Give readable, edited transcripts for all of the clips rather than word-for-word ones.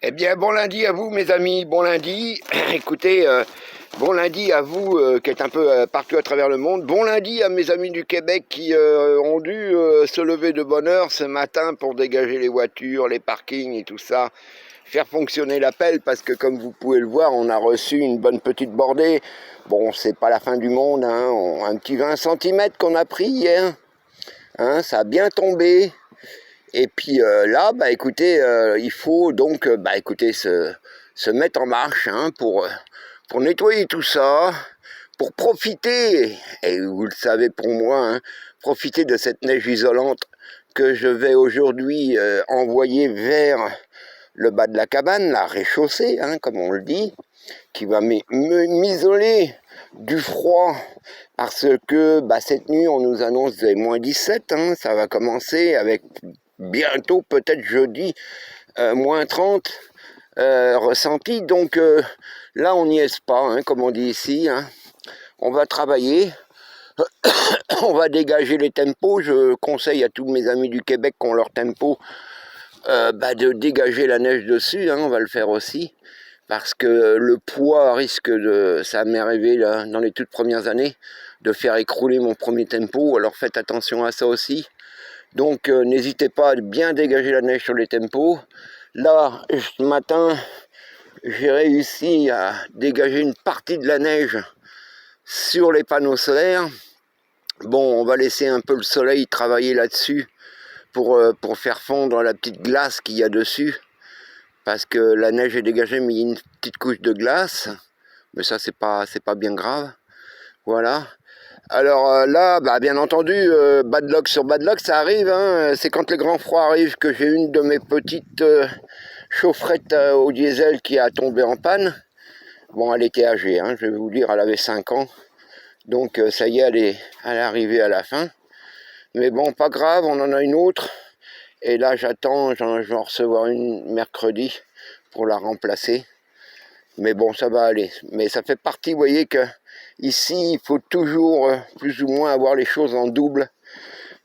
Eh bien, bon lundi à vous, mes amis. Bon lundi. Écoutez, bon lundi à vous qui êtes un peu partout à travers le monde. Bon lundi à mes amis du Québec qui ont dû se lever de bonne heure ce matin pour dégager les voitures, les parkings et tout ça. Faire fonctionner la pelle parce que, comme vous pouvez le voir, on a reçu une bonne petite bordée. Bon, c'est pas la fin du monde, hein. Un petit 20 cm qu'on a pris hier. Hein, ça a bien tombé. Et puis là, bah écoutez, il faut donc écoutez, se mettre en marche hein, pour nettoyer tout ça, pour profiter, et vous le savez pour moi, hein, profiter de cette neige isolante que je vais aujourd'hui envoyer vers le bas de la cabane, la réchaussée, hein, comme on le dit, qui va m'isoler du froid, parce que cette nuit, on nous annonce des moins 17, hein, ça va commencer avec bientôt, peut-être jeudi, moins 30 ressenti. Donc là, on n'y est pas, hein, comme on dit ici. Hein. On va travailler, on va dégager les tempos. Je conseille à tous mes amis du Québec qui ont leur tempo de dégager la neige dessus. Hein, on va le faire aussi. Parce que le poids risque de, ça m'est arrivé là, dans les toutes premières années, de faire écrouler mon premier tempo. Alors faites attention à ça aussi. Donc n'hésitez pas à bien dégager la neige sur les tempos. Là, ce matin, j'ai réussi à dégager une partie de la neige sur les panneaux solaires. Bon, on va laisser un peu le soleil travailler là-dessus pour faire fondre la petite glace qu'il y a dessus. Parce que la neige est dégagée, mais il y a une petite couche de glace. Mais ça, c'est pas bien grave. Voilà. Alors là, bien entendu, bad luck sur bad luck, ça arrive. Hein, c'est quand le grand froid arrive que j'ai une de mes petites chaufferettes au diesel qui a tombé en panne. Bon, elle était âgée, hein, je vais vous dire, elle avait 5 ans. Donc ça y est, elle est arrivée à la fin. Mais bon, pas grave, on en a une autre. Et là, j'attends, je vais en recevoir une mercredi pour la remplacer. Mais bon, ça va aller. Mais ça fait partie, vous voyez que ici, il faut toujours plus ou moins avoir les choses en double.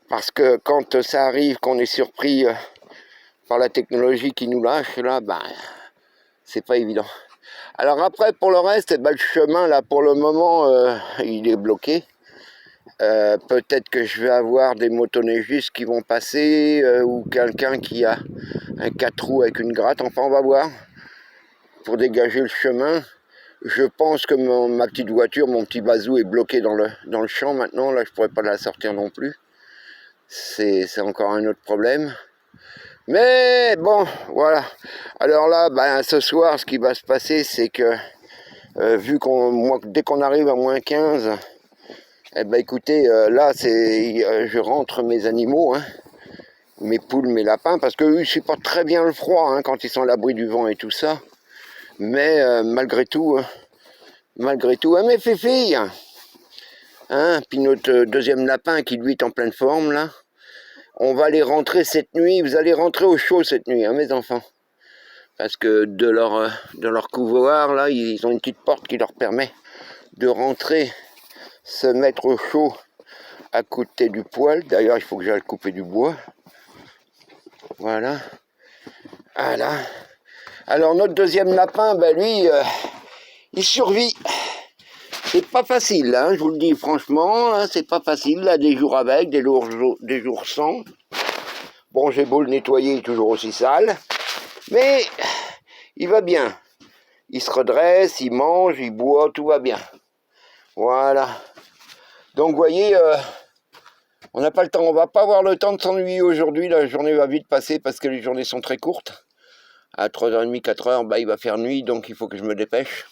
Parce que quand ça arrive, qu'on est surpris par la technologie qui nous lâche, là, c'est pas évident. Alors après, pour le reste, le chemin, là, pour le moment, il est bloqué. Peut-être que je vais avoir des motoneigistes qui vont passer, ou quelqu'un qui a un 4 roues avec une gratte. Enfin, on va voir. Pour dégager le chemin. Je pense que ma petite voiture, mon petit bazou est bloqué dans le champ maintenant. Là, je pourrais pas la sortir non plus. C'est encore un autre problème. Mais bon, voilà. Alors là, ce soir, ce qui va se passer, c'est que dès qu'on arrive à moins 15, écoutez, là, je rentre mes animaux, hein, mes poules, mes lapins, parce qu'eux, ils supportent très bien le froid hein, quand ils sont à l'abri du vent et tout ça. Mais malgré tout, mes féfilles, hein, puis notre deuxième lapin qui lui est en pleine forme là, on va les rentrer cette nuit. Vous allez rentrer au chaud cette nuit, hein, mes enfants, parce que de leur couloir là, ils ont une petite porte qui leur permet de rentrer, se mettre au chaud à côté du poêle. D'ailleurs, il faut que j'aille couper du bois. Voilà. Alors notre deuxième lapin, lui, il survit. C'est pas facile, hein, je vous le dis franchement, hein, c'est pas facile, là, des jours avec, des jours sans. Bon, j'ai beau le nettoyer, il est toujours aussi sale, mais il va bien. Il se redresse, il mange, il boit, tout va bien. Voilà. Donc, vous voyez, on n'a pas le temps, on va pas avoir le temps de s'ennuyer aujourd'hui, la journée va vite passer parce que les journées sont très courtes. À 3h30, 4h, il va faire nuit, donc il faut que je me dépêche.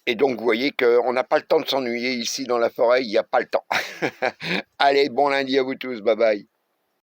Et donc, vous voyez qu'on n'a pas le temps de s'ennuyer ici dans la forêt, il n'y a pas le temps. Allez, bon lundi à vous tous, bye bye.